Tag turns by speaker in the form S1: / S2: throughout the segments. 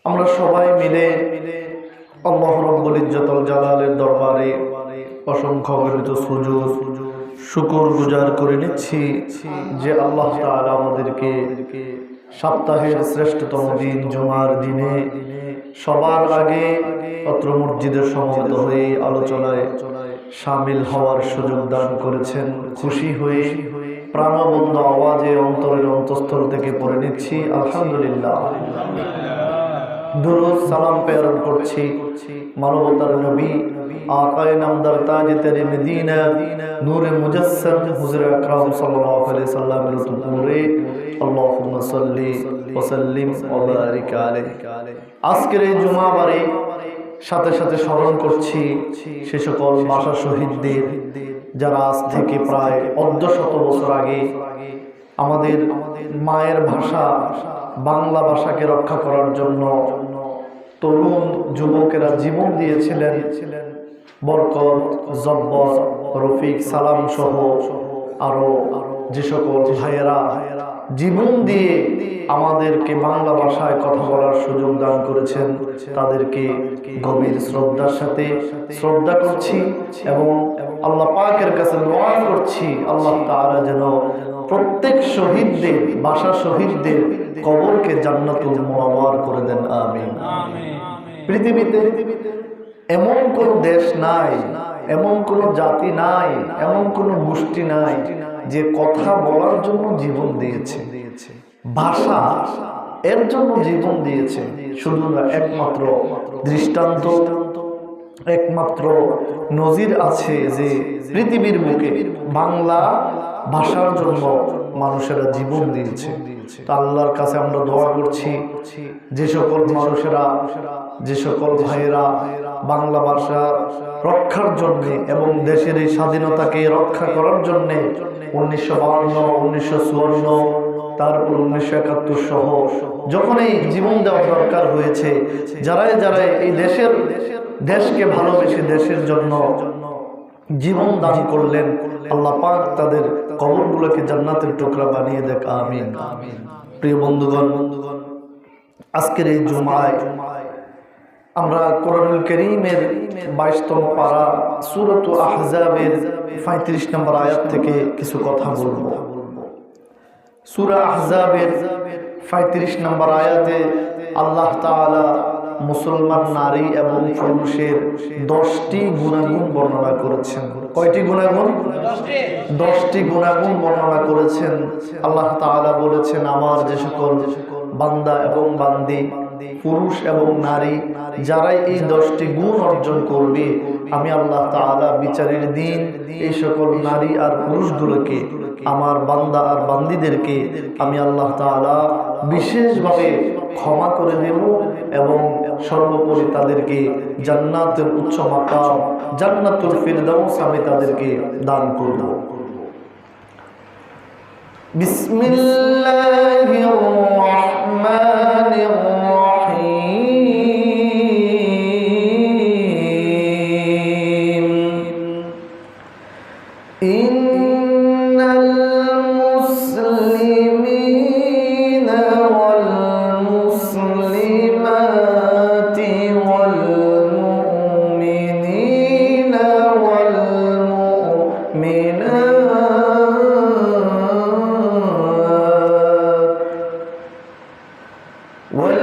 S1: আমরা সবাই মিলে আল্লাহ রাব্বুল ইজ্জতুল জালালের দরবারে অসংখ্য অগণিত সুজুদ শুকর গুজার করে নিচ্ছি যে আল্লাহ তাআলা আমাদেরকে সপ্তাহের শ্রেষ্ঠতম দিন জুমার দিনে সবার আগে অত্র মসজিদের সমবেত হয়ে আলোচনায় শামিল হওয়ার সুযোগ দান করেছেন। খুশি হয়ে প্রাণবন্ত আওয়াজে অন্তরের অন্তঃস্থল থেকে পড়ে নিচ্ছি আলহামদুলিল্লাহ। দুরূদ সালাম প্রেরণ করছি মানবতার নবী আকায়ে নামদার তাজ তেরে মদিনা নূরে মুজাসসাম হুজুর আকরাম সাল্লাল্লাহু আলাইহি সাল্লামের উপরে আল্লাহুম্মা সাল্লি ওয়া সাল্লিম ওয়া বারিক আলাইহি। আজকের এই জুমাবারে সাথে সাথে স্মরণ করছি সে সকল ভাষা শহীদদের যারা আজ থেকে প্রায় ১৪০০ বছর আগে আমাদের মায়ের ভাষা বাংলা ভাষাকে রক্ষা করার জন্য তরুণ যুবকেরা জীবন দিয়েছিলেন। বরকত, জব্বর, রফিক, সালাম সহ আরো যে সকল ভাইয়েরা জীবন দিয়ে আমাদেরকে বাংলা ভাষায় কথা বলার সুযোগ দান করেছেন, তাদেরকে গভীর শ্রদ্ধার সাথে শ্রদ্ধা করছি এবং আল্লাহ পাকের কাছে দোয়া করছি আল্লাহ তাআলা যেন প্রত্যেক শহীদদের ভাষা শহীদদের কবরকে জান্নাতুল মুনাওয়ার করে দেন, আমিন। পৃথিবীতে এমন কোন দেশ নাই, এমন কোন জাতি নাই, এমন কোন গোষ্ঠী নাই যে কথা বলার জন্য জীবন দিয়েছে, ভাষা এর জন্য জীবন দিয়েছে। শুধু একমাত্র দৃষ্টান্ত, একমাত্র নজির আছে যে পৃথিবীর বুকে বাংলা ভাষার জন্য মানুষেরা জীবন দিয়েছে। তা আল্লাহর কাছে আমরা দোয়া করছি যে সকল মানুষেরা, যে সকল ভাইয়েরা বাংলা ভাষা রক্ষার জন্য এবং দেশের এই স্বাধীনতাকে রক্ষা করার জন্য 1952, 1954, তারপর 1971 সহ যখন এই জীবন দেওয়ার দরকার হয়েছে, যারাই এই দেশকে ভালোবেসে দেশের জন্য জীবন দান করলেন, আল্লাহ পাক তাদের কবরগুলোকে জান্নাতের টুকরা বানিয়ে দেখ, আমিন। প্রিয় বন্ধুগণ, আজকের এই জুমায় আমরা কোরআনুল কারীমের 22তম পারা সূরাতুল আহজাবের 35 নম্বর আয়াত থেকে কিছু কথা বলবো। সূরা আহজাবের 35 নম্বর আয়াতে আল্লাহ তাআলা মুসলমান নারী এবং পুরুষের 10টি গুণাগুণ বর্ণনা করেছেন। কয়টি গুণাগুণ? 10টি গুণাগুণ বর্ণনা করেছেন। আল্লাহ তাআলা বলেছেন, আমার যে সকল বান্দা এবং বান্দি পুরুষ এবং নারী যারাই এই 10টি গুণ অর্জন করবে, আমি আল্লাহ তাআলা বিচারের দিন এই সকল নারী আর পুরুষগুলোকে, আমার বান্দা আর বান্দিদেরকে আমি আল্লাহ তাআলা বিশেষভাবে ক্ষমা করে দেব এবং সর্বোপরি তাদেরকে জান্নাতের উচ্চ মাকাম জান্নাতুল ফিরদাউস আমি তাদেরকে দান করব। বিসমিল্লাহির রাহমানির রাহিম। ইন্নাল মুসলিমিনা ওয়াল মুসলিমাতি ওয়াল মুমিনিনা ওয়াল মুমিনাত ওয়াল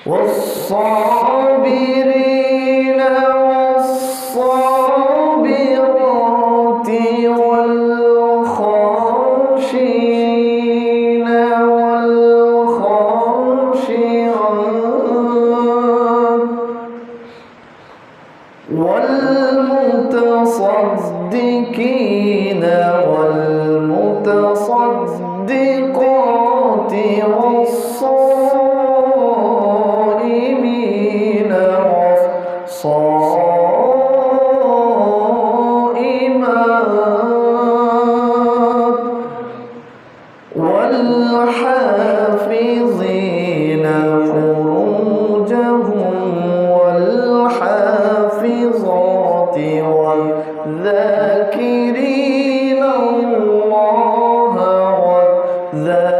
S1: والصابرين والصابرات والخاشعين والخاشعات والمتصدقين والمتصدقات والصائمين والصائمات والحافظين فروجهم والحافظات والذاكرين الله والذاكرات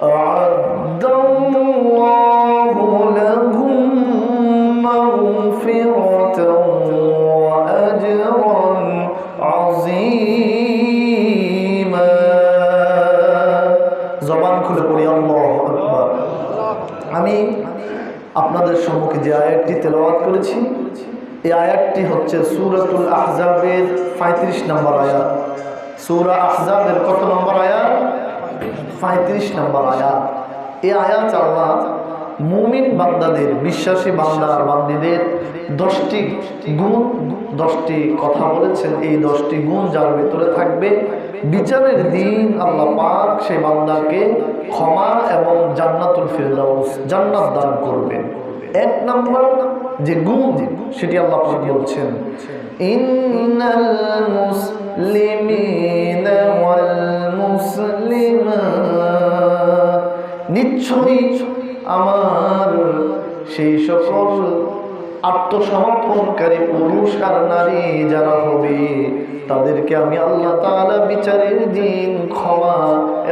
S1: أعد الله لهم مغفرة وأجرا عظيما জবান খুলে পড়ি আল্লাহু আকবার। আমি আপনাদের সম্মুখে যে আয়াতটি তেলাওয়াত করেছি এই আয়াতটি হচ্ছে সূরাতুল আহজাবের 35 নম্বর আয়াত। সূরা আহজাবের কত নম্বর আয়াত? 35 নম্বর আয়াত। এই আয়াত আল্লাহ মুমিন বান্দাদের, বিশ্বাসী বান্দা আর বান্দীদের 10টি গুণ, 10টি কথা বলেছেন। এই 10টি গুণ যার ভিতরে থাকবে বিচারের দিন আল্লাহ পাক সেই বান্দাকে ক্ষমা এবং জান্নাতুল ফিরদাউস, জান্নাত দান করবেন। 1 নম্বর যে গুণ সেটি আল্লাহ পাক বলছেন, ইন্নাল মুসলিমিনা ওয়াল মুসলিমাত, নিশ্চয়ই আমার সেই সকল আত্মসমর্পণকারী পুরুষ আর নারী যারা হবে তাদেরকে আমি আল্লাহ তাআলা বিচারের দিন ক্ষমা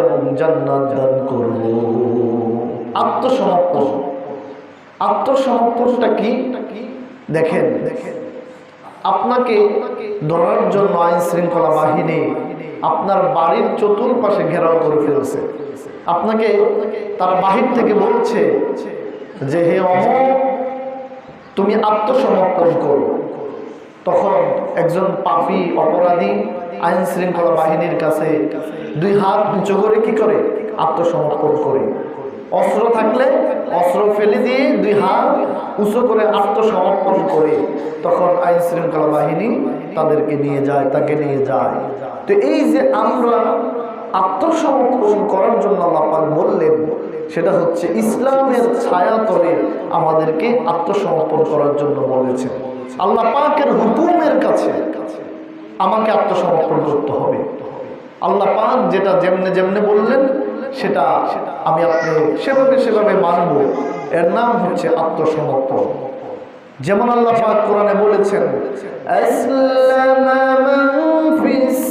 S1: এবং জান্নাত দান করব। আত্মসমর্পণ, আত্মসমর্পণটা কি? দেখেন, আপনাকে ধরার জন্য আইন শৃঙ্খলা বাহিনী আপনার বাড়ির চতুর্পাশে ঘেরাও করে ফেলছে। আপনাকে তারা বাহির থেকে বলছে যে হে অমর, তুমি আত্মসমর্পণ করো। তখন একজন পাপী অপরাধী আইন শৃঙ্খলা বাহিনীর কাছে 2 হাত উঁচু করে কি করে? আত্মসমর্পণ করে। অস্ত্র থাকলে অস্ত্র ফেলে দিয়ে 2 হাত উঁচু করে আত্মসমর্পণ করে তখন আইন শৃঙ্খলা বাহিনী তাদেরকে নিয়ে যায়, তাকে নিয়ে যায়। তো এই যে আমরা আত্মসমর্পণ করার জন্য আল্লাহ পাক বললেন, সেটা হচ্ছে ইসলামের ছায়াতলে আমাদেরকে আত্মসমর্পণ করার জন্য বলেছেন। আল্লাহ পাকের হুকুমের কাছে আমাকে আত্মসমর্পণ করতে হবে। আল্লাহ পাক যেটা যেমনে যেমনে বললেন সেটা আমি আপনি সেভাবে মানব। এর নাম হচ্ছে আত্মসমর্পণ। যেমন আল্লাহ পাক কোরআনে বলেছেন, আসলামা মান ফিস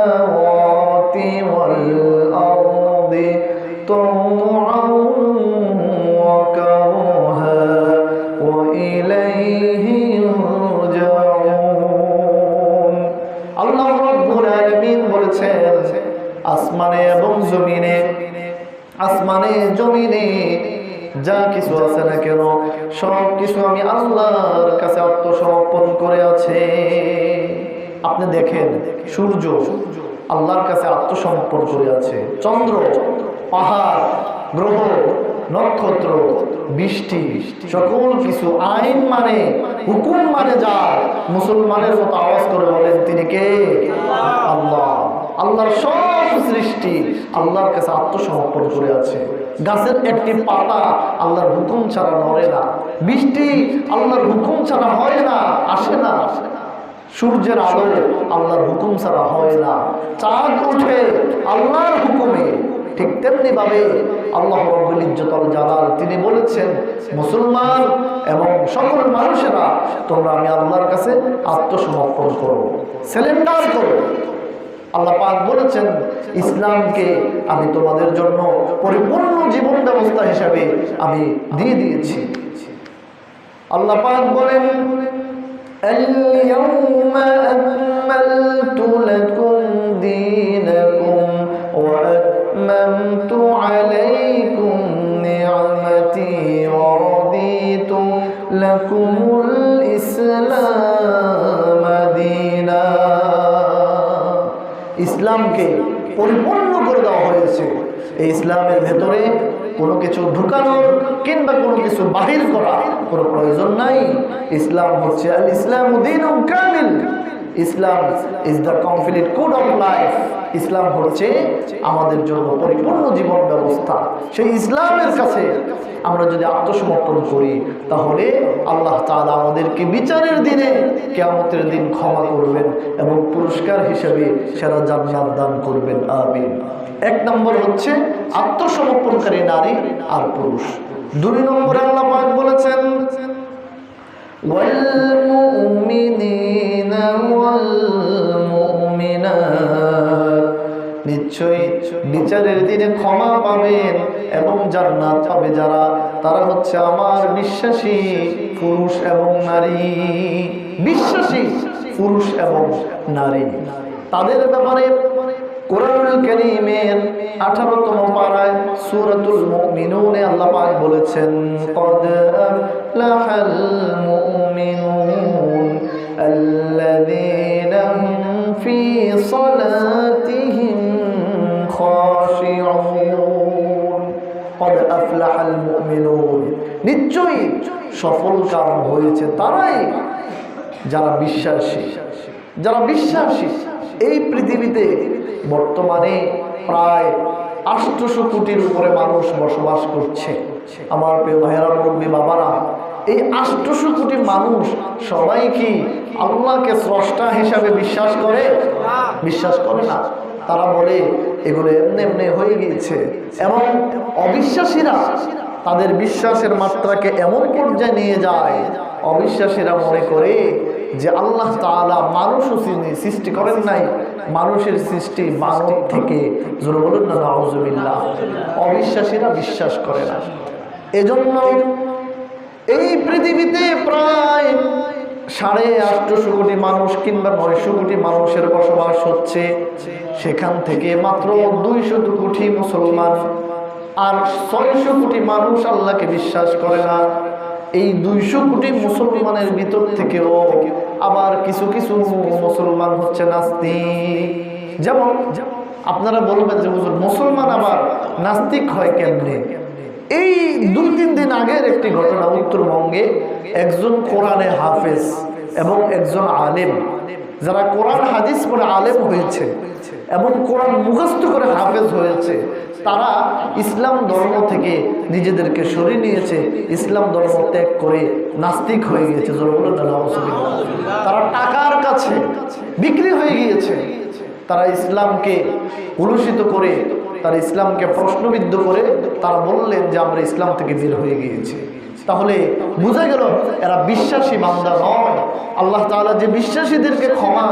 S1: সামাওয়াতি ওয়াল আরদি তাওআন ওয়া কারহা ওয়া ইলাইহি ইরজাউন। আল্লাহ রাব্বুল আলামিন বলেছেন, আসমানে এবং জমিনে, আসমানে জমিনে যা কিছু আছে না কেন সব কিছু আমি আল্লাহর কাছে আত্মসমর্পণ করে আছে। আপনি দেখেন, সূর্য আল্লাহর কাছে আত্মসমর্পণ করে আছে। চন্দ্র, পাহাড়, গ্রহ, নক্ষত্র, বৃষ্টি, সকল কিছু আইন মানে, হুকুম মানে যার, মুসলমানের মতো আওয়াজ করে বলেন তিনি কে? আল্লাহ। আল্লাহর সব সৃষ্টি আল্লাহর কাছে আত্মসমর্পণ করে আছে। গাছের একটি পাতা আল্লাহর হুকুম ছাড়া নড়ে না। বৃষ্টি আল্লাহর হুকুম ছাড়া হয় না, আসে না। সূর্যের আলো আল্লাহর হুকুম ছাড়া হয় না। চাঁদ ওঠে আল্লাহর হুকুমে। ঠিক তেমনি ভাবে আল্লাহ রাব্বুল ইজ্জত ওয়াল জালাল তিনি বলেছেন, মুসলমান এবং সকল মানুষেরা তোমরা আমি আল্লাহর কাছে আত্মসমর্পণ করো, সারেন্ডার করো। আল্লাহ পাক বলেছেন, ইসলামকে আমি তোমাদের জন্য পরিপূর্ণ জীবন ব্যবস্থা হিসাবে আমি দিয়ে দিয়েছি। আল্লাহ পাক বলেন, اليوم أكملت لكم دينكم ইসলামকে পরিপূর্ণ করে দেওয়া হয়েছে। এই ইসলামের ভেতরে কোনো কিছু ঢুকানোর কিংবা কোনো কিছু বাহির করা কোনো প্রয়োজন নাই। ইসলাম হচ্ছে আল ইসলামু দীনুন কামিল। Islam is the complete code of life. ইসলাম হচ্ছে আমাদের জন্য পরিপূর্ণ জীবন ব্যবস্থা। সেই ইসলামের কাছে আমরা যদি আত্মসমর্পণ করি তাহলে আল্লাহ তাআলা আমাদেরকে বিচারের দিনে কিয়ামতের দিন ক্ষমা করবেন এবং পুরস্কার হিসেবে সেরা জান্নাত দান করবেন। আমিন। এক নম্বর হচ্ছে আত্মসমর্পণকারী নারী আর পুরুষ। দুই নম্বরে আল্লাহ পাক বলেছেন والمؤمنين والمؤمنات নিশ্চয়ই বিচারের দিনে ক্ষমা পাবেন এবং জান্নাত পাবে যারা, তারা হচ্ছে আমার বিশ্বাসী পুরুষ এবং নারী। বিশ্বাসী পুরুষ এবং নারী তাদের ব্যাপারে কোরআনুল কারীমের 18তম পারায় সূরাতুল মুমিনুনে আল্লাহ পাক বলেছেন قد أفلح المؤمنون الذين هم في صلاتهم خاشعون قد أفلح المؤمنون নিশ্চয়ই সফল কাম হয়েছে তারাই যারা বিশ্বাসী। যারা বিশ্বাসী এই পৃথিবীতে বর্তমানে প্রায় 800 কোটির উপরে মানুষ বসবাস করছে। আমার প্রিয় ভাইয়েরা, মুরব্বী বাবারা, এই 800 কোটি মানুষ সবাই কি আল্লাহকে স্রষ্টা হিসাবে বিশ্বাস করে? বিশ্বাস করে না। তারা বলে এগুলো এমনি এমনি হয়ে গিয়েছে। এবং অবিশ্বাসীরা তাদের বিশ্বাসের মাত্রাকে এমন পর্যায়ে নিয়ে যায়, অবিশ্বাসীরা মনে করে যে আল্লাহ তাআলা মানুষও সৃষ্টি করেন নাই, মানুষের সৃষ্টি মানব থেকে। জোরে বলুন না নাউজুবিল্লাহ। অবিশ্বাসীরা বিশ্বাস করে না। এজন্য এই পৃথিবীতে প্রায় 850 কোটি মানুষ কিংবা 900 কোটি মানুষের বসবাস হচ্ছে। সেখান থেকে মাত্র 200 কোটি মুসলমান আর 600 কোটি মানুষ আল্লাহকে বিশ্বাস করে না। এই 200 কোটি মুসলমানের ভিতর থেকেও আবার কিছু কিছু মুসলমান হচ্ছে নাস্তিক। যেমন আপনারা বলবেন যে হুজুর মুসলমান আবার নাস্তিক হয় কেমনে? এই 2-3 দিন আগের একটি ঘটনা। উত্তরবঙ্গে একজন কোরআনে হাফেজ এবং একজন আলেম, যারা কোরআন হাদিস পড়ে আলেম হয়েছে এবং কোরআন মুখস্থ করে হাফেজ হয়েছে, তারা ইসলাম ধর্ম থেকে নিজেদেরকে সরিয়ে নিয়েছে, ইসলাম ধর্ম ত্যাগ করে নাস্তিক হয়ে গিয়েছে। তারা টাকার কাছে বিক্রি হয়ে গিয়েছে। তারা ইসলামকে কলুষিত করে, তারা ইসলামকে প্রশ্নবিদ্ধ করে তারা বললেন যে আমরা ইসলাম থেকে বের হয়ে গিয়েছি। তাহলে বোঝা গেল এরা বিশ্বাসী বান্দা নয়। আল্লাহ তাআলা যে বিশ্বাসীদেরকে ক্ষমা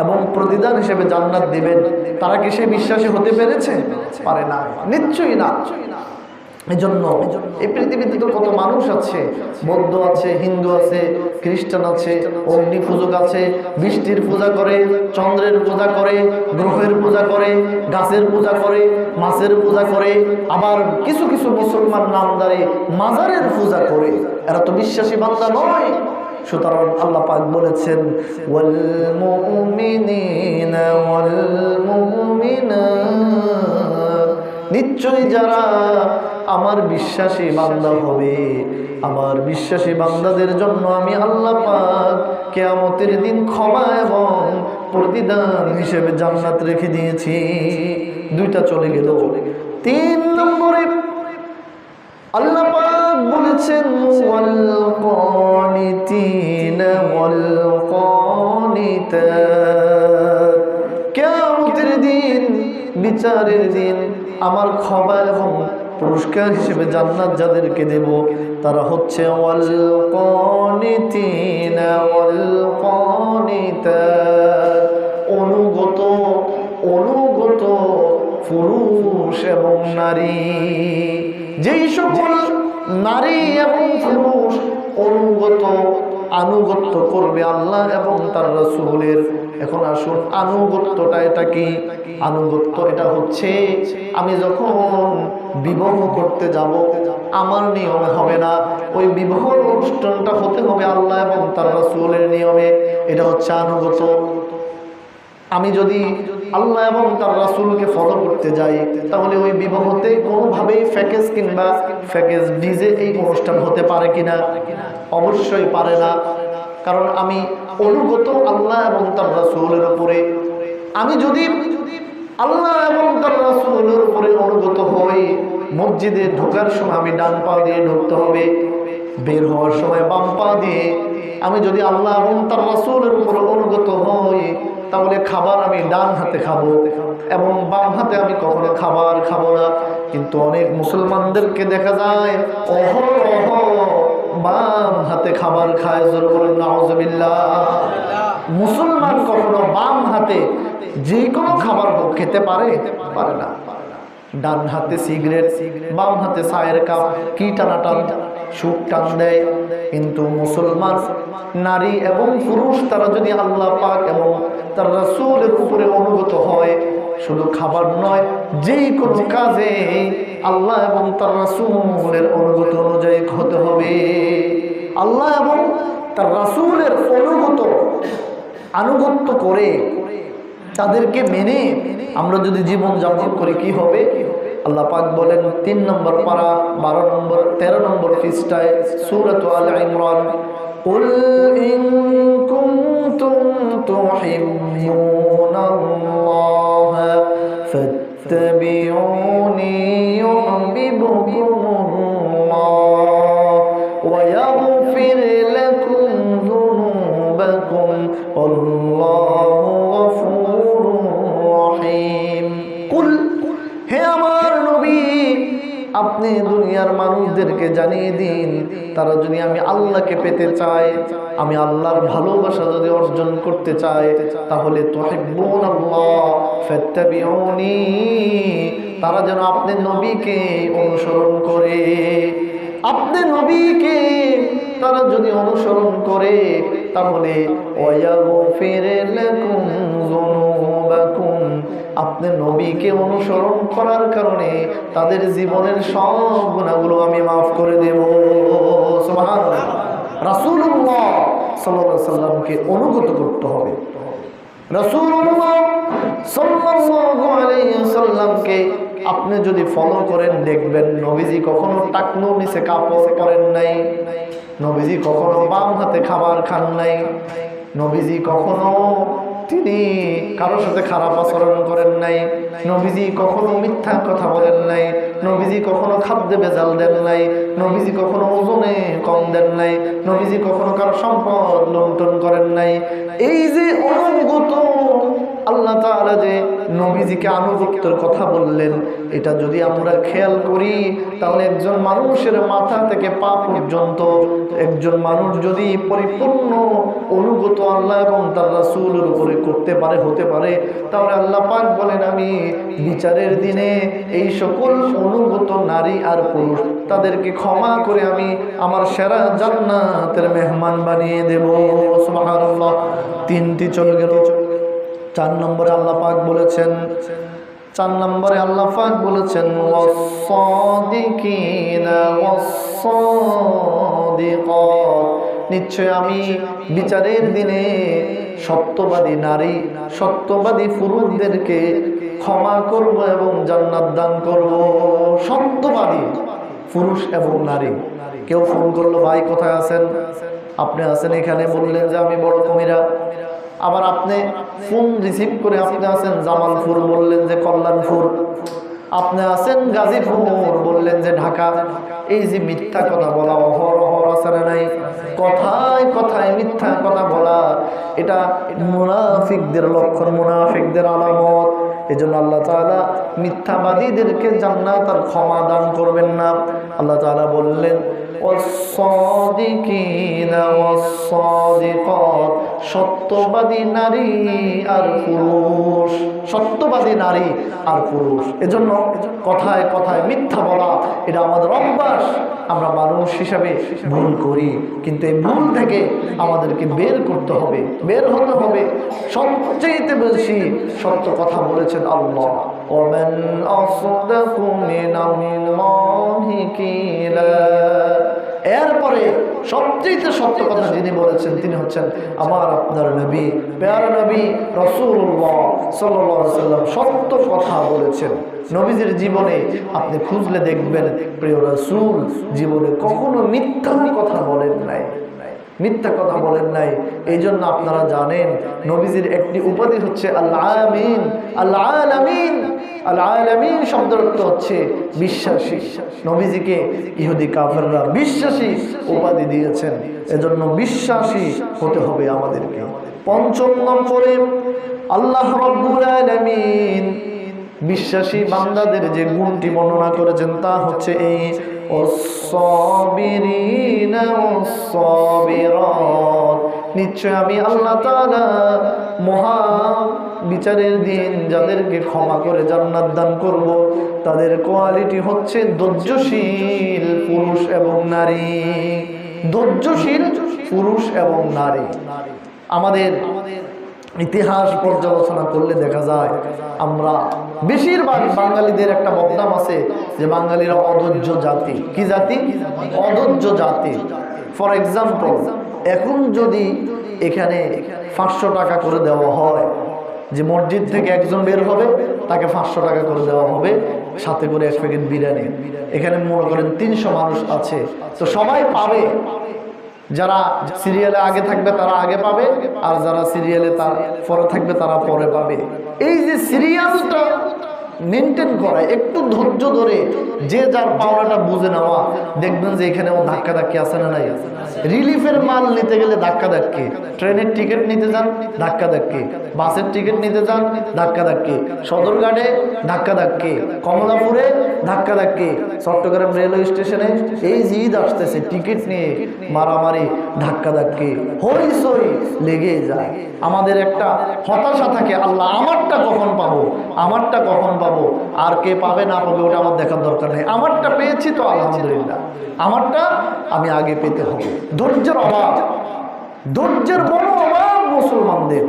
S1: এবং প্রতিদান হিসেবে জান্নাত দিবেন, তারা কি সে বিশ্বাসী হতে পেরেছে? পারে না, নিশ্চয়ই না। এজন্য এই পৃথিবীতে তো কত মানুষ আছে, বৌদ্ধ আছে, হিন্দু আছে, খ্রিস্টান আছে, অগ্নি পূজক আছে, বৃষ্টির পূজা করে, চন্দ্রের পূজা করে, গ্রহের পূজা করে, গাছের পূজা করে, মাছের পূজা করে, আবার কিছু কিছু মুসলমান নামদারি মাজারের পূজা করে। এরা তো বিশ্বাসী বান্দা নয়। সুতরাং আল্লাহ পাক বলেছেন ওয়াল মুমিনিনা ওয়াল মুমিনাত, নিশ্চয়ই যারা আমার বিশ্বাসী বান্দা হবে, আমার বিশ্বাসী বান্দাদের জন্য আমি আল্লাহ পাক কিয়ামতের দিন ক্ষমা এবং প্রতিদান হিসেবে জান্নাত রেখে দিয়েছি। 2টা চলে গেল। 3 নম্বরে আল্লাহ পাক বলেছেন ওয়াল কানিতিনা ওয়াল কানিতাত, কিয়ামতের দিন, বিচারের দিন আমার ক্ষমা এবং পুরস্কার হিসেবে জান্নাত যাদেরকে দেব তারা হচ্ছে ওয়াল কানিতিনা ওয়াল কানিতাত, অনুগত অনুগত পুরুষ এবং নারী। যেই সকল নারী এবং পুরুষ অনুগত আনুগত্য করবে আল্লাহ এবং তার রাসূলের। এখন আসুন, আনুগত্যটা এটা কি? আনুগত্য এটা হচ্ছে আমি যখন বিবাহ করতে যাব, আমার নিয়মে হবে না, ওই বিবাহ অনুষ্ঠানটা হতে হবে আল্লাহ এবং তার রাসূলের নিয়মে। এটা হচ্ছে আনুগত্য। আমি যদি আল্লাহ এবং তার রাসূলকে ফলো করতে যাই, তাহলে ওই বিবাহতে কোনোভাবেই প্যাকেজ কিংবা প্যাকেজ ডিজে এই অনুষ্ঠান হতে পারে কিনা? অবশ্যই পারে না। কারণ আমি অনুগত আল্লাহ এবং তার রাসূলের উপরে। আমি যদি আল্লাহ এবং তার রাসূলের উপরে অনুগত হই, মসজিদে ঢোকার সময় আমি ডান পা দিয়ে ঢুকতে হবে, বের হওয়ার সময় বাম পা দিয়ে। আমি যদি আল্লাহ এবং তার রাসূলের উপরে অনুগত হই, তাহলে খাবার আমি ডান হাতে খাবো এবং বাম হাতে আমি কখনো খাবার খাবো না। কিন্তু অনেক মুসলমানদেরকে দেখা যায় অহরহ বাম হাতে খাবার খায়। জোর বলেন নাউজুবিল্লাহ। মুসলমান কখনো বাম হাতে যে কোনো খাবার খেতে পারে? পারে না। ডান হাতে সিগারেট, বাম হাতে চায়ের কাপ, কি টানাটান, সুখ টান দেয়। কিন্তু মুসলমান নারী এবং পুরুষ তারা যদি আল্লাহ পাক এবং তার রাসূলের উপরে অনুগত হয়, শুধু খাবার নয়, যেই কোনো কাজে আল্লাহ এবং তার রাসূলের অনুগত অনুযায়ী হতে হবে। আল্লাহ এবং তার রাসূলের আনুগত্য করে তাদেরকে মেনে আমরা যদি জীবন যাপন করি কি হবে? আল্লাহ পাক বলেন 3 নম্বর পারা 12 নম্বর 13 নম্বর পৃষ্ঠায় সূরাত আল ইমরান, কুল ইন কুনতুম তুহিব্বুনাল্লাহ ফাত্তাবিউনি ইউহিব্বুকুমুল্লাহ ওয়া ইয়াগফির লাকুম যুনুবাকুম আল্লাহু গফুরুর রহিম। কুল, হে আমার নবী, আপনি দুনিয়ার মানুষদেরকে জানিয়ে দিন, তারা যদি আমি আল্লাহকে পেতে চায়, আমি আল্লাহর ভালোবাসা যদি অর্জন করতে চায়, তাহলে তুহিব্বুনাল্লাহ ফাত্তাবিউনি, তারা যেন আপনি নবীকে অনুসরণ করে। আপনি নবীকে তারা যদি অনুসরণ করে, তাহলে ওয়ায়াগফির লাকুম যুনুবাকুম, আপনি নবীকে অনুসরণ করার কারণে তাদের জীবনের সব গুনাহগুলো আমি মাফ করে দেব। সুবহানাল্লাহ। রাসূলুল্লাহ সাল্লাল্লাহু আলাইহি সাল্লামকে অনুগত করতে হবে। রাসূলুল্লাহ সাল্লাল্লাহু আলাইহি সাল্লামকে আপনি যদি ফলো করেন, দেখবেন নবীজি কখনো টাকনুর নিচে কাপড় পরেন নাই, নবীজি কখনো বাম হাতে খাবার খান নাই, নবীজি কখনো তিনি কারোর সাথে খারাপ আচরণ করেন নাই, নবীজি কখনো মিথ্যা কথা বলেন নাই, নবীজি কখনো খাদ্যে ভেজাল দেন নাই, নবীজি কখনো ওজনে কম দেন নাই, নবীজি কখনো কারো সম্পদ লুণ্ঠন করেন নাই। এই যে অনুগত, আল্লাহ তাআলা যে নবীজিকে আনুগত্যের কথা বললেন, এটা যদি আমরা খেয়াল করি, তাহলে একজন মানুষের মাথা থেকে পা পর্যন্ত একজন মানুষ যদি পরিপূর্ণ অনুগত আল্লাহ এবং তার রাসূলের উপরে করতে পারে, হতে পারে, তাহলে আল্লাহ পাক বলেন আমি বিচারের দিনে এই সকল অনুগত নারী আর পুরুষ তাদেরকে ক্ষমা করে আমি আমার সেরা জান্নাতের মেহমান বানিয়ে দেব। সুবহানাল্লাহ। 3টি চলে গেল। 4 নম্বরে আল্লাহ পাক বলেছেন, 4 নম্বরে আল্লাহ পাক বলেছেন ওয়াস-সাদিকিনা ওয়াস-সাদিকাত, নিশ্চয় আমি বিচারের দিনে সত্যবাদী নারী, সত্যবাদী পুরুষদেরকে ক্ষমা করব এবং জান্নাত দান করব। সত্যবাদী পুরুষ এবং নারী। কেউ ফোন করলো, ভাই কোথায় আছেন? আপনি আছেন এখানে, বললেন যে আমি বড় কুমিরা। আবার আপনি ফোন রিসিভ করে আপনি আছেন জামালপুর, বললেন যে কল্যাণপুর। আপনি আছেন গাজীপুর, বললেন যে ঢাকা। এই যে মিথ্যা কথা বলা অহরহ আছে না নাই? কথায় কথায় মিথ্যা কথা বলা, এটা মুনাফিকদের লক্ষণ, মুনাফিকদের আলামত। এজন্য আল্লাহ তাআলা মিথ্যাবাদীদেরকে জান্নাত আর ক্ষমা দান করবেন না। আল্লাহ তাআলা বললেন ওয়াস-সাদিকিনা ওয়াস-সাদিকাত, সত্যবাদী নারী আর পুরুষ, সত্যবাদী নারী আর পুরুষ। এজন্য কথায় কথায় মিথ্যা বলা এটা আমাদের অভ্যাস। আমরা মানুষ হিসাবে ভুল করি, কিন্তু এই ভুল থেকে আমাদেরকে বের করতে হবে, বের হতে হবে। সবচেয়ে বেশি সত্য কথা বলেছেন আল্লাহ, ওয়ামান আসদাকু মিনাল্লাহি কিলা। এরপরে সবচেয়ে সত্য কথা যিনি বলেছেন তিনি হচ্ছেন আমার আপনার নবী, প্যারা নবী রাসূলুল্লাহ সাল্লাল্লাহু আলাইহি ওয়াসাল্লাম। সত্য কথা বলেছেন। নবীজির জীবনে আপনি খুঁজলে দেখবেন প্রিয় রাসূল জীবনে কখনো মিথ্যা কথা বলেন নাই, মিথ্যা কথা বলেন নাই। এই জন্য আপনারা জানেন নবীজির একটি উপাধি হচ্ছে আল আমিন। আল আলামিন, আল আলামিন শব্দের অর্থ হচ্ছে বিশ্বাসী। নবীজিকে ইহুদি কাফেররা বিশ্বাসী উপাধি দিয়েছেন, এজন্য বিশ্বাসী হতে হবে আমাদেরকে। পঞ্চম নম্বরে আল্লাহ রাব্বুল আলামিন বিশ্বাসী বান্দাদের যে গুণটি বর্ণনা করেছেন তা হচ্ছে এই ওয়াস-সাবিরিনা ওয়াস-সাবিরাত। নিশ্চয় আমি আল্লাহ তাআলা মহা বিচারের দিন যাদেরকে ক্ষমা করে জান্নাত দান করব তাদের কোয়ালিটি হচ্ছে ধৈর্যশীল পুরুষ এবং নারী। ধৈর্যশীল পুরুষ এবং নারী। আমাদের ইতিহাস পর্যালোচনা করলে দেখা যায় আমরা বেশিরভাগ বাঙালিদের একটা বদনাম আছে যে বাঙালিরা অধৈর্য জাতি। কি জাতি? অধৈর্য জাতি। ফর এক্সাম্পল, এখন যদি এখানে 500 টাকা করে দেওয়া হয় যে মসজিদ থেকে একজন বের হবে তাকে 500 টাকা করে দেওয়া হবে, সাথে করে 1 প্যাকেট বিরিয়ানি। এখানে মনে করেন 300 মানুষ আছে, তো সবাই পাবে। যারা সিরিয়ালে আগে থাকবে তারা আগে পাবে, আর যারা সিরিয়ালে তার পরে থাকবে তারা পরে পাবে। এই যে সিরিয়ালটা মেনটেন করা, একটু ধৈর্য ধরে যে যার পাওনাটা বুঝে নেওয়া, দেখবেন যে এখানে ও ধাক্কাধাক্কি আছে না নাই? রিলিফের মাল নিতে গেলে ধাক্কাধাক্কি, ট্রেনের টিকিট নিতে যান ধাক্কাধাক্কি, বাসের টিকিট নিতে যান ধাক্কাধাক্কি, সদরঘাটে ধাক্কাধাক্কি, কমলাপুরে ধাক্কাধাক্কি, চট্টগ্রাম রেলওয়ে স্টেশনে এই যে ঈদ আসতেছে টিকিট নিয়ে মারামারি, ধাক্কাধাক্কি, হইচই লেগে যায়। আমাদের একটা হতাশা থাকে, আল্লাহ আমারটা কখন পাবো, আমারটা কখন পাবো, আর কে পাবে না পাবে ওটা আমার দেখার দরকার নেই। আমারটা পেয়েছি তো আলহামদুলিল্লাহ, আমারটা আমি আগে পেতে হবে। ধৈর্যের অভাব, ধৈর্যের বড় অভাব মুসলমানদের।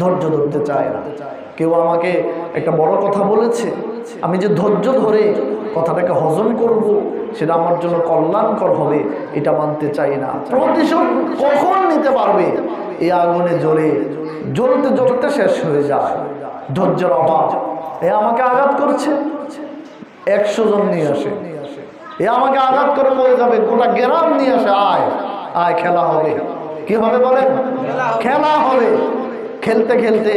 S1: ধৈর্য ধরতে চায় না কেউ। আমাকে একটা বড় কথা বলেছে, আমি যে ধৈর্য ধরে কথাটাকে হজম করব সেটা আমার জন্য কল্যাণকর হবে এটা মানতে চাই না। প্রতিশোধ কখন নিতে পারবে এই আগুনে জ্বলে জ্বলতে জ্বলতে শেষ হয়ে যায়। ধৈর্যের অভাব। এ আমাকে আঘাত করছে, 100 জন নিয়ে আসে। এ আমাকে আঘাত করে বলে যাবে, গোটা গ্রাম নিয়ে আসে, আয় আয় খেলা হবে। কি হবে বলেন? খেলা হবে। খেলতে খেলতে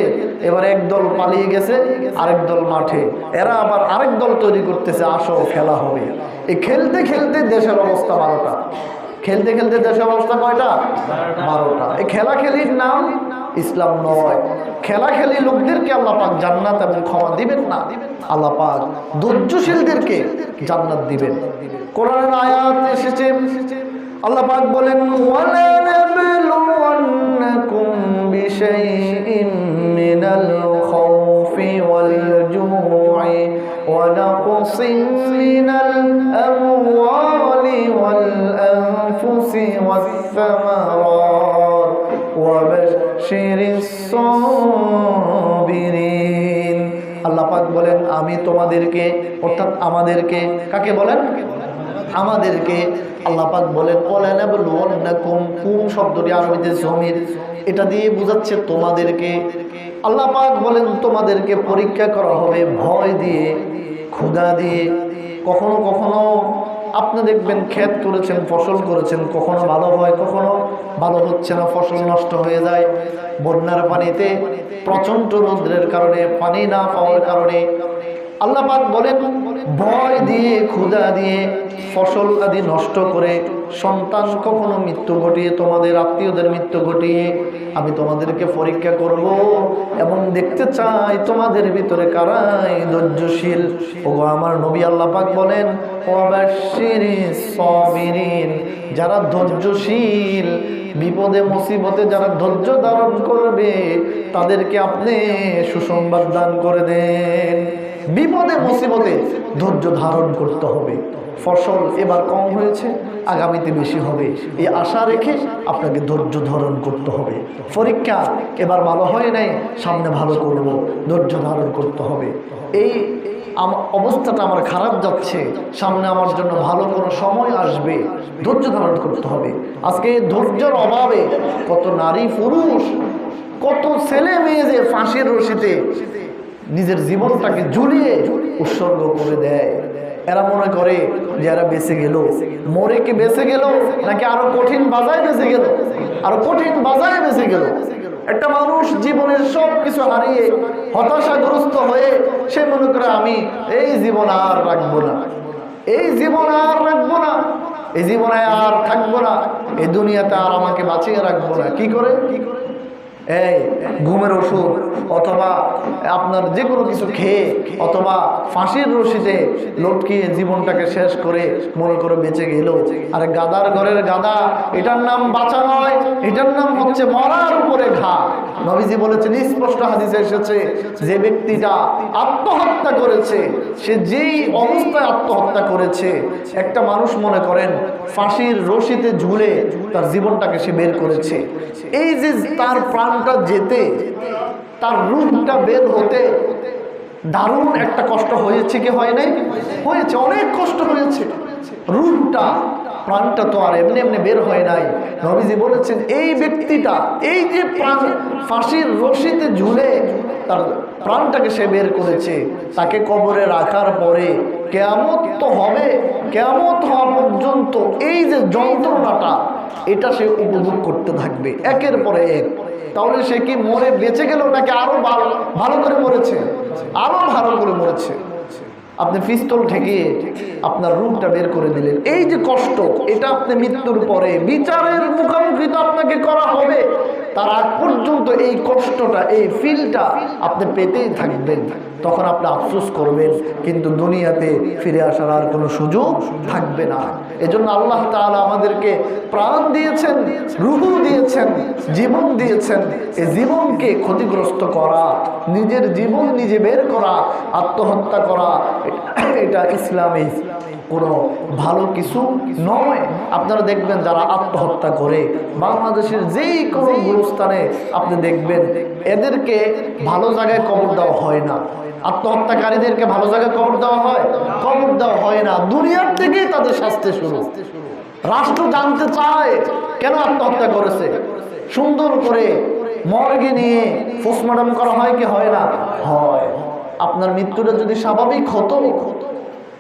S1: এবার একদল পালিয়ে গেছে, আরেক দল মাঠে, এরা আবার আরেক দল তৈরি করতেছে, আসো খেলা হবে। এই খেলতে খেলতে দেশের অবস্থা 12টা। খেলতে খেলতে দেশের অবস্থা কয়টা? 12টা। এই খেলা খেলির নাম ইসলাম নয়। খেলা খেলি লোকদেরকে আল্লাহ পাক জান্নাত এবং ক্ষমা দিবেন না। আল্লাহ পাক ধৈর্যশীলদেরকে জান্নাত দিবেন। কোরআনের আয়াত এসেছে, আল্লাহ পাক বলেন ওয়ালা নাবলুওয়ান্নাকুম বিশাইইন মিনাল খাউফি ওয়াল জু'i ওয়া নাকসিন মিনাল আমওয়ালি ওয়াল আনফুসি ওয়াস সামারাত ওয়া বাশশিরিস সাবিরিন। আল্লাহ পাক বলেন আমি তোমাদেরকে, অর্থাৎ আমাদেরকে, কাকে বলেন? আমাদেরকে। আল্লাহ পাক বলেন ওয়ালানাবলুওয়ান্নাকুম, কুম শব্দটি আরবিতে জমির, এটা দিয়ে বোঝাচ্ছে তোমাদেরকে। আল্লাহ পাক বলেন তোমাদেরকে পরীক্ষা করা হবে ভয় দিয়ে, ক্ষুধা দিয়ে। কখনো কখনো আপনি দেখবেন ক্ষেত করেছেন, ফসল করেছেন, কখনো ভালো হয়, কখনো ভালো হচ্ছে না, ফসল নষ্ট হয়ে যায়। বন্যার পানিতে, প্রচণ্ড রৌদ্রের কারণে, পানি না পাওয়ার কারণে আল্লাহ পাক বলেন ভয় দিয়ে, ক্ষুধা দিয়ে ফসল আদি নষ্ট করে, সন্তান কখনো মৃত্যু ঘটিয়ে, তোমাদের আত্মীয়দের মৃত্যু ঘটিয়ে আমি তোমাদেরকে পরীক্ষা করব এবং দেখতে চাই তোমাদের ভিতরে কারাই ধৈর্যশীল। ওগো আমার নবী, আল্লাহ পাক বলেন ওয়াবাশশিরিস সাবিরিন, যারা ধৈর্যশীল, বিপদে মুসিবতে যারা ধৈর্য ধারণ করবে তাদেরকে আপনি সুসংবাদ দান করে দেন। বিপদে মুসিবতে ধৈর্য ধারণ করতে হবে। ফসল এবার কম হয়েছে, আগামীতে বেশি হবে, এই আশা রেখে আপনাকে ধৈর্য ধারণ করতে হবে। পরীক্ষা এবার ভালো হয় নাই, সামনে ভালো করব, ধৈর্য ধারণ করতে হবে। এই অবস্থাটা আমার খারাপ যাচ্ছে, সামনে আমার জন্য ভালো কোনো সময় আসবে, ধৈর্য ধারণ করতে হবে। আজকে ধৈর্যের অভাবে কত নারী পুরুষ, কত ছেলে মেয়ে যে ফাঁসির রশিতে নিজের জীবনটাকে ঝুলিয়ে উৎসর্গ করে দেয়। এরা মনে করে যে এরা বেঁচে গেল, মরে কি বেঁচে গেল নাকি আরো কঠিন বাজায় বেঁচে গেল, আরো কঠিন বাজায় বেঁচে গেল। একটা মানুষ জীবনের সব কিছু হারিয়ে হতাশাগ্রস্ত হয়ে সে মনে করে আমি এই জীবন আর রাখবো না, এই জীবন আর রাখবো না, এই জীবনে আর থাকবো না, এই দুনিয়াতে আর আমাকে বাঁচিয়ে রাখবো না। কি করে? এই ঘুমের ওষুধ অথবা আপনার যে কোনো কিছু খেয়ে অথবা ফাঁসির রশিতে লটকিয়ে জীবনটাকে শেষ করে মনে করে বেঁচে গেল। আরে গাদার ঘরের গাদা, এটার নাম বাঁচা নয়, এটার নাম হচ্ছে মরার উপরে ঘা। নবীজি বলেছেন, স্পষ্ট হাদিসে এসেছে, যে ব্যক্তিটা আত্মহত্যা করেছে, সে যেই অবস্থায় আত্মহত্যা করেছে, একটা মানুষ মনে করেন ফাঁসির রশিতে ঝুলে তার জীবনটাকে সে বের করেছে। এই যে তার প্রাণটা যেতে, তার রূপটা বের হতে দারুণ একটা কষ্ট হয়েছে কি হয় নাই? হয়েছে, অনেক কষ্ট হয়েছে। রূপটা, প্রাণটা তো আর এমনি এমনি বের হয় নাই। নবীজি বলেছেন, এই ব্যক্তিটা এই যে প্রাণ ফাঁসির রশিতে ঝুলে তার প্রাণটাকে সে বের করেছে, তাকে কবরে রাখার পরে কিয়ামত তো হবে, কিয়ামত হওয়া পর্যন্ত এই যে যন্ত্রণাটা, এটা সে উপভোগ করতে থাকবে একের পরে এক। তাহলে সে কি মরে বেঁচে গেল নাকি আরো ভালো করে মরেছে? আরো ভালো করে মরেছে। আপনি পিস্তল ঠেকিয়ে আপনার রূপটা বের করে দিলেন, এই যে কষ্ট, এটা আপনি মৃত্যুর পরে বিচারের মুখোমুখি তো আপনাকে করা হবে, তার আগ পর্যন্ত এই কষ্টটা, এই ফিলটা আপনি পেতেই থাকবেন। তখন আপনি আফসোস করবেন, কিন্তু দুনিয়াতে ফিরে আসার আর কোনো সুযোগ থাকবে না। এজন্য আল্লাহ তাআলা আমাদেরকে প্রাণ দিয়েছেন, রূহ দিয়েছেন, জীবন দিয়েছেন। এই জীবনকে ক্ষতিগ্রস্ত করা, নিজের জীবন নিজে বের করা, আত্মহত্যা করা, এটা ইসলামে কোনো ভালো কিছু নয়। আপনারা দেখবেন যারা আত্মহত্যা করে, বাংলাদেশের যেই কোনো গুরুস্থানে আপনি দেখবেন এদেরকে ভালো জায়গায় কবর দেওয়া হয় না। আত্মহত্যাকারীদেরকে ভালো জায়গায় কবর দেওয়া হয়? কবর দেওয়া হয় না। দুনিয়ার থেকেই তাদের শাস্তি শুরু। রাষ্ট্র জানতে চায় কেন আত্মহত্যা করেছে, সুন্দর করে মর্গে নিয়ে পোস্টমর্টম করা হয় কি হয় না? হয়। আপনার মৃত্যুটা যদি স্বাভাবিক হতো,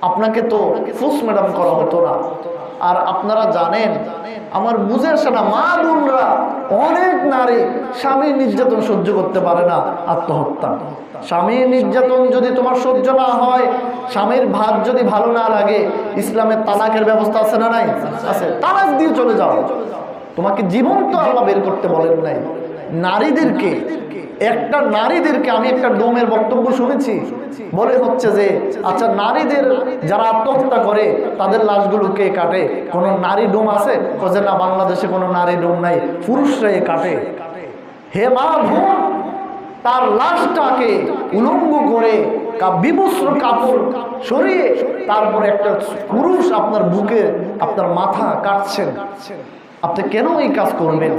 S1: আপনাকে তো পোস্টমর্টম করা হতো না। আর আপনারা জানেন, আমার বুঝে আসে না, মা বোনরা, অনেক নারী স্বামীর নির্যাতন সহ্য করতে পারে না, আত্মহত্যা। স্বামীর নির্যাতন যদি তোমার সহ্য না হয়, স্বামীর ভাত যদি ভালো না লাগে, ইসলামের তালাকের ব্যবস্থা আছে না নাই? আছে। তালাক দিয়ে চলে যাও। তোমাকে জীবন তো আল্লাহ বের করতে বলেন নাই। নারীদেরকে, নারীদেরকে আমি একটা ডোমের বক্তব্য শুনেছি, বলে হচ্ছে যে আচ্ছা, নারীদের যারা আত্মহত্যা করে তাদের লাশগুলো কে কাটে? কোনো নারী ডোম আছে? যে না, বাংলাদেশে কোনো নারী ডোম নাই, পুরুষরাই কাটে। হে মা বোন, তার লাশটাকে উলঙ্গ করে বিবস্ত্র কাপড় সরিয়ে তারপরে একটা পুরুষ আপনার বুকে, আপনার মাথা কাটছেন। আপনি কেন এই কাজ করবেন?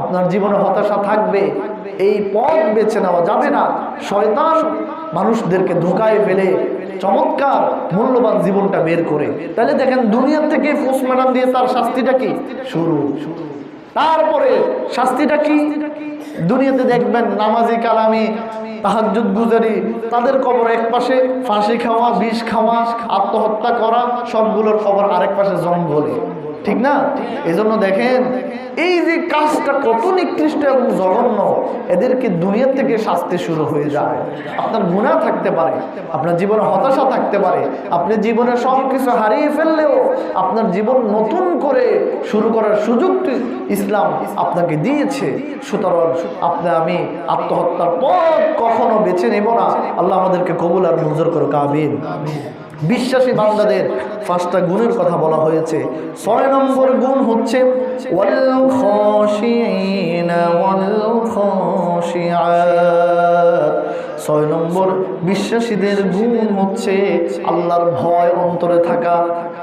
S1: আপনার জীবনে হতাশা থাকবে, এই পথ বেছে নেওয়া যাবে না। শয়তান মানুষদেরকে ধোঁকায় ফেলে চমৎকার মূল্যবান জীবনটা বের করে। তাহলে দেখেন, দুনিয়া থেকে পোস্টমর্টম দিয়ে তার শাস্তিটা কি শুরু। তারপরে শাস্তিটা কি? দুনিয়াতে দেখবেন নামাজি কালামি, তাহাজ্জুদ গুজারি, তাদের কবর এক পাশে, ফাঁসি খাওয়া, বিষ খাওয়া, আত্মহত্যা করা, সবগুলোর কবর আরেক পাশে জঙ্গলে। ঠিক না? এজন্য দেখেন, এই যে কাজটা কত নিকৃষ্ট এবং জঘন্য, এদেরকে দুনিয়া থেকে শাস্তি শুরু হয়ে যায়। আপনার গুনাহ থাকতে পারে, আপনার জীবনে হতাশা থাকতে পারে, আপনি জীবনে সব কিছু হারিয়ে ফেললেও আপনার জীবন নতুন করে শুরু করার সুযোগটি ইসলাম আপনাকে দিয়েছে। সুতরাং আমি আত্মহত্যার পথ কখনো বেছে নেব না। আল্লাহ আমাদেরকে কবুল আর মঞ্জুর করুক, আমিন। বিশ্বাসী বান্দাদের 5টা গুণের কথা বলা হয়েছে। 6 নম্বর গুণ হচ্ছে ওয়াল খাশিঈনা ওয়াল খাশিআত। 6 নম্বর বিশ্বাসীদের গুণ হচ্ছে আল্লাহর ভয় অন্তরে থাকা।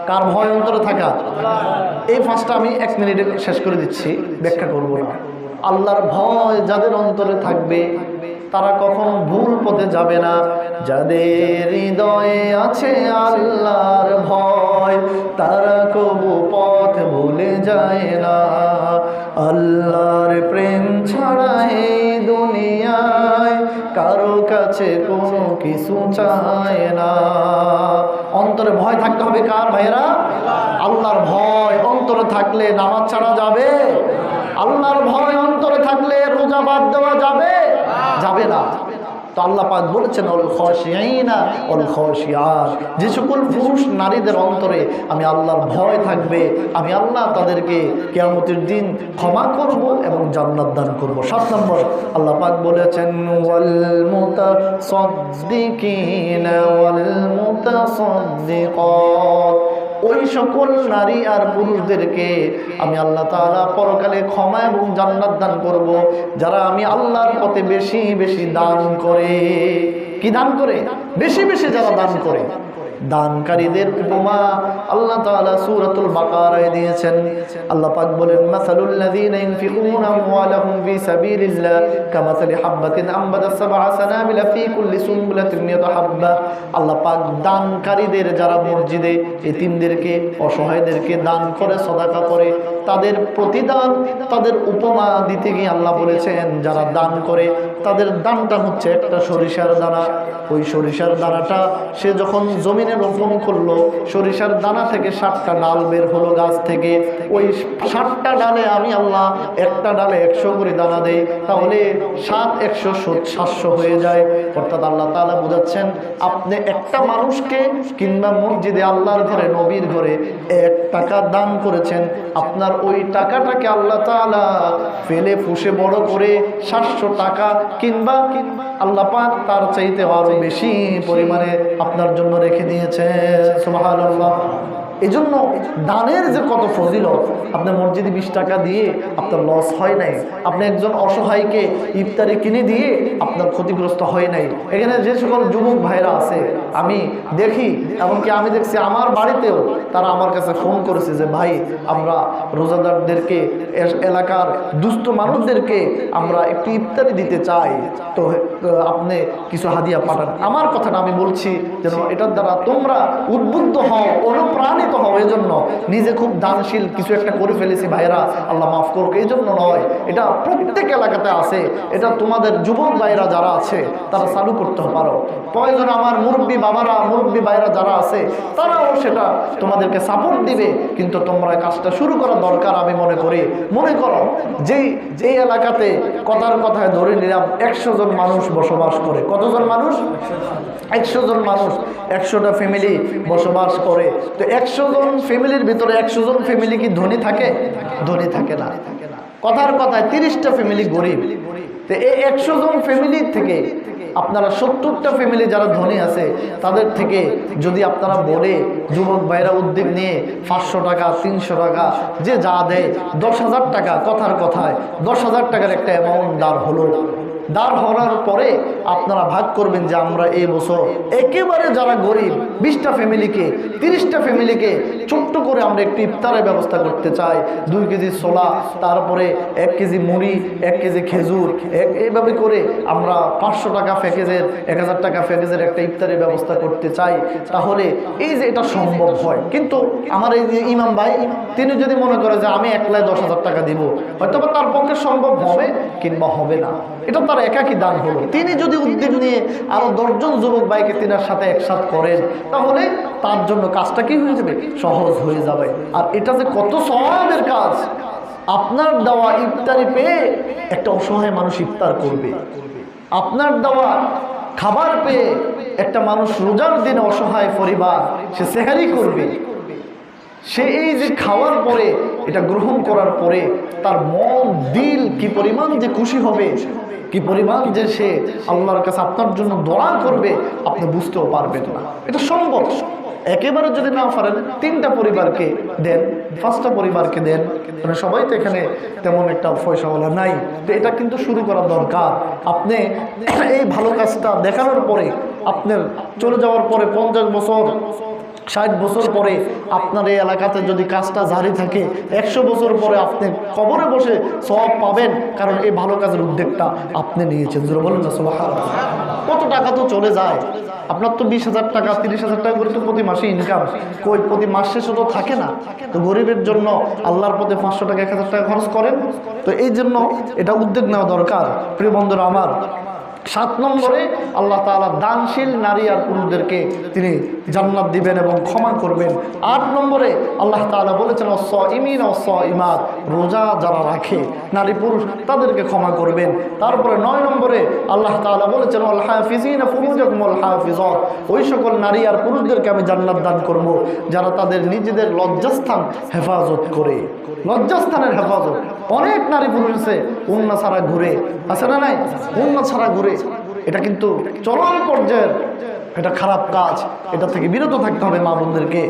S1: কার ভয় অন্তরে থাকা? এই 5টা আমি 1 মিনিটে শেষ করে দিচ্ছি, ব্যাখ্যা করব না। আল্লাহর ভয় যাদের অন্তরে থাকবে তারা কখনো ভুল পথে যাবে না। যাদের হৃদয়ে আছে আল্লাহর ভয়, তারা কবু পথ ভুলে যায় না। আল্লাহর প্রেম ছাড়া এই দুনিয়ায় কারো কাছে কোনো কিছু চায় না। অন্তরে ভয় থাকতে হবে কার ভাইরা? আল্লাহর ভয় অন্তরে থাকলে নামাজ ছাড়া যাবে? আল্লাহর ভয় অন্তরে থাকলে রোজা বাদ দেওয়া যাবে? যাবে না। তো আল্লাহ পাক বলেছেন অল খাশিঈনা অল খাশিয়াত, যে সকল পুরুষ নারীদের অন্তরে আমি আল্লাহর ভয় থাকবে, আমি আল্লাহ তাদেরকে কিয়ামতের দিন ক্ষমা করব এবং জান্নাত দান করব। 7 নম্বর আল্লাহ পাক বলেছেন ওয়াল মুতাসাদ্দিকিনা ওয়াল মুতাসাদ্দিকাত, ওই সকল নারী আর পুরুষদেরকে আমি আল্লাহ তাআলা পরকালে ক্ষমা এবং জান্নাত দান করব যারা আমি আল্লাহর পথে বেশি বেশি দান করে। কি দান করে? বেশি বেশি যারা দান করে। দানকারীদের উপমা আল্লাহ তাআলা সূরাতুল বাকারায় দিয়েছেন। আল্লাহ পাক বলেন মাসালুল লাযীনা ইনফিকুনা আমওয়ালাহুম ফি সাবিলিল্লাহ কামাসালি হাববাতিন আমবাতাস সাবআ সানাবিলা ফি কুল্লি সুনবুলাতিন মিয়াতু হাব্বা। আল্লাহ পাক দানকারীদের যারা মসজিদে এতিমদেরকে অসহায়দেরকে দান করে সদাকা করে তাদের প্রতিদান তাদের উপমা দিতে গিয়ে আল্লাহ বলেছেন যারা দান করে তাদের দানটা হচ্ছে একটা সরিষার দানা। ওই সরিষার দানাটা সে যখন জমিনে রোপণ করলো, সরিষার দানা থেকে 7টা ডাল বের হলো গাছ থেকে। ওই 7টা ডালে আমি আল্লাহ একটা ডালে 100 করে দানা দেই, তাহলে 7 100 700 হয়ে যায়। অর্থাৎ আল্লাহ তাআলা বোঝাচ্ছেন আপনি একটা মানুষকে কিংবা মসজিদে আল্লাহর ঘরে নবীর ঘরে 1 টাকা দান করেছেন, আপনার ওই টাকাটাকে আল্লাহ তাআলা ফেলে ফুসে বড় করে 700 টাকা কিংবা আল্লাহ পাক তার চাইতে আরো বেশি পরিমাণে আপনার জন্য রেখে দিয়েছে। সুবহানাল্লাহ। এজন্য দানের যে কত ফজিলত, আপনার মসজিদে 20 টাকা দিয়ে আপনার লস হয় নাই, আপনি একজন অসহায়কে ইফতারি কিনে দিয়ে আপনার ক্ষতিগ্রস্ত হয় নাই। এখানে যে সকল যুবক ভাইরা আছে আমি দেখি, এমনকি আমি দেখছি আমার বাড়িতেও তারা আমার কাছে ফোন করেছে যে ভাই আমরা রোজাদারদেরকে এলাকার দুস্থ মানুষদেরকে আমরা একটু ইফতারি দিতে চাই, তো আপনি কিছু হাদিয়া পাঠান। আমার কথাটা আমি বলছি যেন এটার দ্বারা তোমরা উদ্বুদ্ধ হও, অনুপ্রাণিত হও। এই জন্য নিজে খুব দানশীল কিছু একটা করে ফেলেছি ভাইরা আল্লাহ মাফ করুক, এই জন্য নয়, এটা প্রত্যেক এলাকাতে আছে। এটা তোমাদের যুবক ভাইরা যারা আছে তারা চালু করতে পারো। প্রয়োজন আমার মুরব্বী বাবারা মুরব্বী ভাইরা যারা আছে তারাও সেটা তোমাদেরকে সাপোর্ট দিবে, কিন্তু তোমরা কাজটা শুরু করা দরকার আমি মনে করি। মনে করো যে এলাকাতে কথার কথায় ধরে নিলাম 100 জন মানুষ বসবাস করে। কতজন মানুষ? 100 জন মানুষ, 100টা ফ্যামিলি বসবাস করে। তো 100 জন ফ্যামিলির ভিতরে 100 জন ফ্যামিলি কি ধনী থাকে? ধনী থাকে না। কথার কথায় 30টা ফ্যামিলি গরিব। তো এই 100 জন ফ্যামিলি থেকে আপনারা 70টা ফ্যামিলি যারা ধনী আছে তাদের থেকে যদি আপনারা বলে যুবক ভাইরা উদ্যোগ নিয়ে 500 টাকা 300 টাকা যে যা দেয় 10,000 টাকা, কথার কথায় 10,000 টাকার একটা অ্যামাউন্ট দাঁড় হলো। দাঁড় হওয়ার পরে আপনারা ভাগ করবেন যে আমরা এই বছর একেবারে যারা গরিব 20টা ফ্যামিলিকে 30টা ফ্যামিলিকে ছোট্ট করে আমরা একটি ইফতারের ব্যবস্থা করতে চাই। 2 কেজি ছোলা, তারপরে 1 কেজি মুড়ি, 1 কেজি খেজুর, এইভাবে করে আমরা 500 টাকা প্যাকেজের 1000 টাকা প্যাকেজের একটা ইফতারের ব্যবস্থা করতে চাই। তাহলে এই যে এটা সম্ভব হয়। কিন্তু আমার এই যে ইমাম ভাই তিনি যদি মনে করে যে আমি একলাই 10,000 টাকা দিব, হয়তো তার পক্ষে সম্ভব হবে কিংবা হবে না, এটা তার একাকী দান হলো। তিনি যদি উদ্যোগ নিয়ে আরো 10 জন যুবক ভাইকে তিনার সাথে একসাথ করেন তাহলে তার জন্য কাজটা কি হয়ে যাবে? সহজ হয়ে যাবে। আর এটা যে কত সওয়াবের কাজ, আপনার দেওয়া ইফতারি পেয়ে একটা অসহায় মানুষ ইফতার করবে, আপনার দেওয়া খাবার পেয়ে একটা মানুষ রোজার দিনে অসহায় পরিবার সে সেহরি করবে। সে এই যে খাওয়ার পরে এটা গ্রহণ করার পরে তার মন দিল কি পরিমাণ যে খুশি হবে, কি পরিমাণ যে সে আল্লাহর কাছে আপনার জন্য দোয়া করবে আপনি বুঝতেও পারবেন না। এটা সম্ভব। একেবারে যদি না পারেন 3টা পরিবারকে দেন, 5টা পরিবারকে দেন, মানে সবাই তো এখানে তেমন একটা পয়সাওয়ালা নাই। তো এটা কিন্তু শুরু করা দরকার। আপনি এই ভালো কাজটা দেখানোর পরে আপনার চলে যাওয়ার পরে 50 বছর 60 বছর পরে আপনার এই এলাকাতে যদি কাজটা জারি থাকে, 100 বছর পরে আপনি কবরে বসে সওয়াব পাবেন, কারণ এই ভালো কাজের উদ্যোগটা আপনি নিয়েছেন। জোরে বলেন না সুবহানাল্লাহ। কত টাকা তো চলে যায়, আপনার তো 20,000 টাকা 30,000 টাকা করে তো প্রতি মাসে ইনকাম, কই প্রতি মাস শেষে তো থাকে না। তো গরিবের জন্য আল্লাহর পথে 500 টাকা 1000 টাকা খরচ করেন। তো এই জন্য এটা উদ্যোগ নেওয়া দরকার প্রিয় বন্ধুরা আমার। 7 নম্বরে আল্লাহ তাআলা দানশীল নারী আর পুরুষদেরকে তিনি জান্নাত দিবেন এবং ক্ষমা করবেন। 8 নম্বরে আল্লাহ তাআলা বলেছেন ওয়াস-সাইমিন ওয়াস-সাইমাত, রোজা যারা রাখে নারী পুরুষ তাদেরকে ক্ষমা করবেন। তারপরে 9 নম্বরে আল্লাহ তাআলা বলেছেন ওয়াল হাফিজিনা ফুরুজাহুম ওয়াল হাফিজাত, ওই সকল নারী আর পুরুষদেরকে আমি জান্নাত দান করব যারা তাদের নিজেদের লজ্জাস্থান হেফাজত করে। লজ্জাস্থানের হেফাজত, অনেক নারী পুরুষ আছে ওন্না ছাড়া ঘুরে, আছে না নাই? ওন্না ছাড়া ঘুরে, এটা কিন্তু চরম পর্যায়ের, এটা খারাপ কাজ, এটা থেকে বিরত থাকতে হবে মা বোনদেরকে।